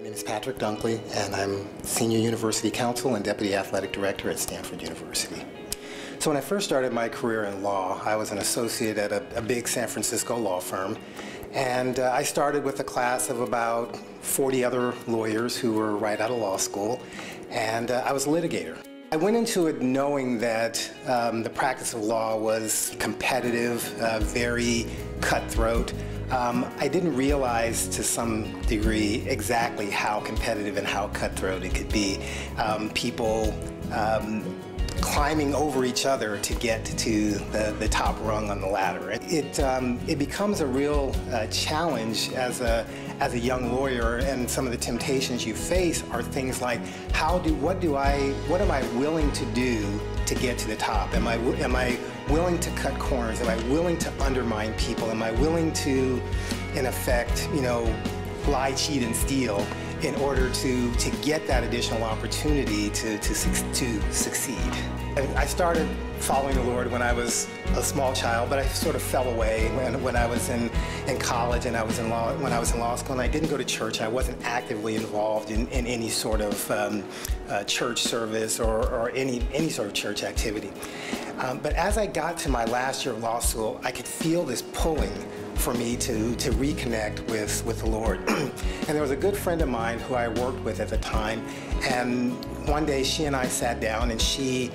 name is Patrick Dunkley, and I'm Senior University Counsel and Deputy Athletic Director at Stanford University. So when I first started my career in law, I was an associate at a big San Francisco law firm, and I started with a class of about 40 other lawyers who were right out of law school, and I was a litigator. I went into it knowing that the practice of law was competitive, very cutthroat. I didn't realize to some degree exactly how competitive and how cutthroat it could be. People climbing over each other to get to the top rung on the ladder. It becomes a real challenge as a young lawyer, and some of the temptations you face are things like what am I willing to do to get to the top? Am I willing to cut corners? Am I willing to undermine people? Am I willing to, in effect, lie, cheat, and steal in order to get that additional opportunity to succeed? And I started following the Lord when I was a small child, but I sort of fell away when I was in college and when I was in law school, and I didn't go to church. I wasn't actively involved in any sort of church service or any sort of church activity. But as I got to my last year of law school, I could feel this pulling for me to reconnect with the Lord. And there was a good friend of mine who I worked with at the time, and one day she and I sat down, and she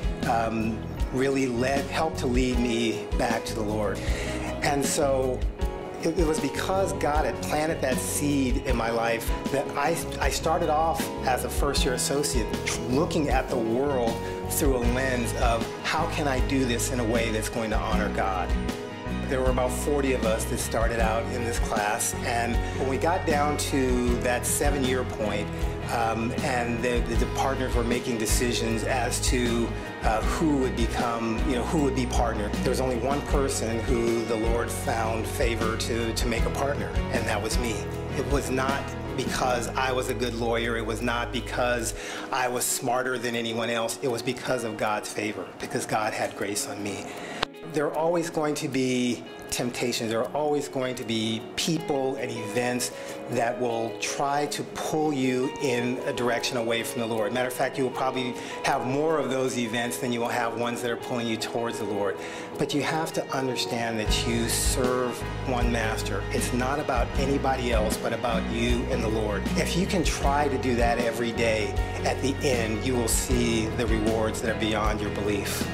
really helped to lead me back to the Lord. And so it was because God had planted that seed in my life that I started off as a first-year associate looking at the world through a lens of how can I do this in a way that's going to honor God. There were about 40 of us that started out in this class, and when we got down to that 7-year point, and the partners were making decisions as to who would become, who would be partner. There was only one person who the Lord found favor to make a partner, and that was me. It was not because I was a good lawyer. It was not because I was smarter than anyone else. It was because of God's favor, because God had grace on me. There are always going to be temptations. There are always going to be people and events that will try to pull you in a direction away from the Lord. Matter of fact, you will probably have more of those events than you will have ones that are pulling you towards the Lord. But you have to understand that you serve one master. It's not about anybody else, but about you and the Lord. If you can try to do that every day, at the end, you will see the rewards that are beyond your belief.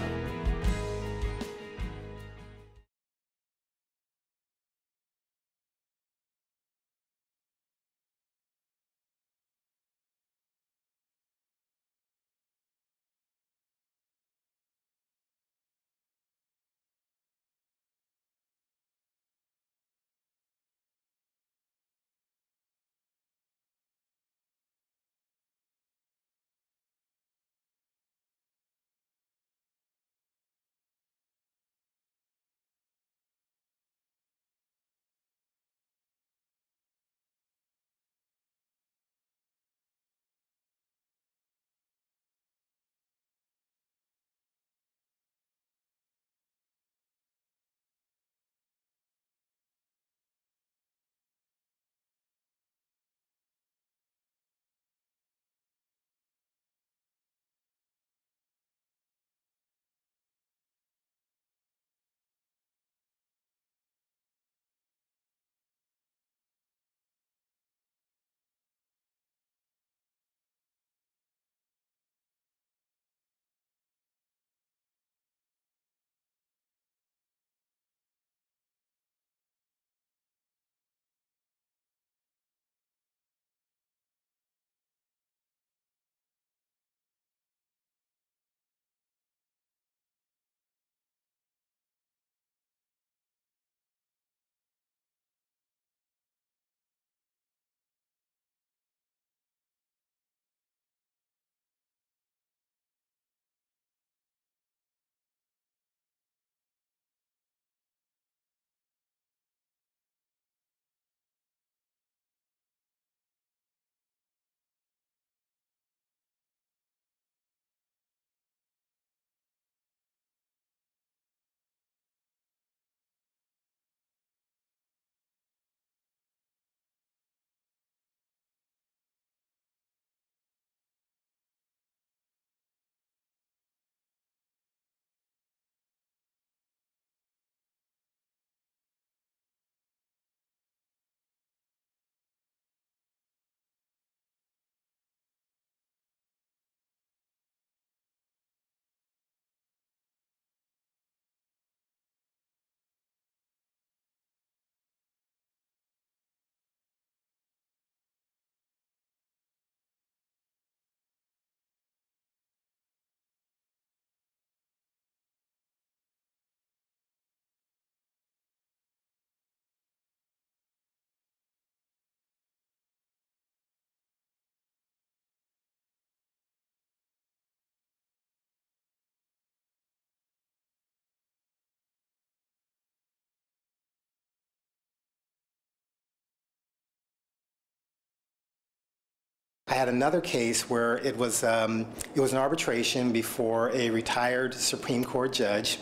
had another case where it was an arbitration before a retired Supreme Court judge,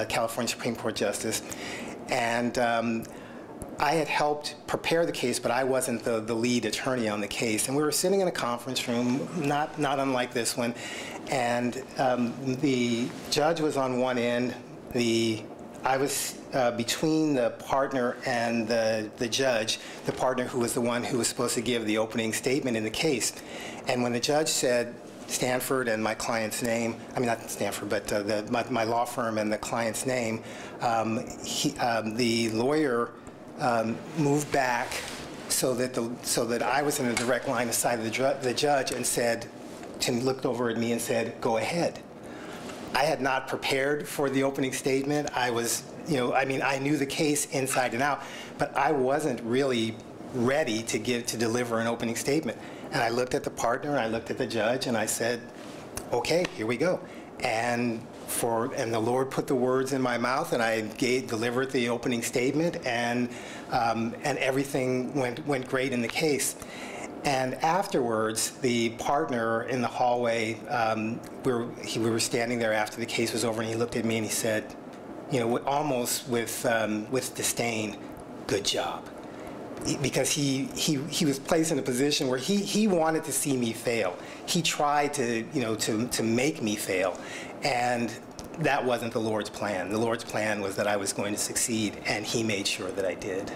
California Supreme Court justice, and I had helped prepare the case, but I wasn't the lead attorney on the case. And we were sitting in a conference room, not unlike this one, and the judge was on one end. I was between the partner and the judge, the partner who was the one who was supposed to give the opening statement in the case. And when the judge said Stanford and my client's name, I mean not Stanford, but my law firm and the client's name, the lawyer moved back so that I was in a direct line of sight of the judge, and said, Tim looked over at me and said, "Go ahead." I had not prepared for the opening statement. I was, I knew the case inside and out, but I wasn't really ready to deliver an opening statement. And I looked at the partner, and I looked at the judge, and I said, "Okay, here we go." And the Lord put the words in my mouth, and I delivered the opening statement, and everything went great in the case. And afterwards, the partner in the hallway, we were standing there after the case was over, and he looked at me and he said, almost with disdain, "Good job." Because he was placed in a position where he wanted to see me fail. He tried to make me fail, and that wasn't the Lord's plan. The Lord's plan was that I was going to succeed, and he made sure that I did.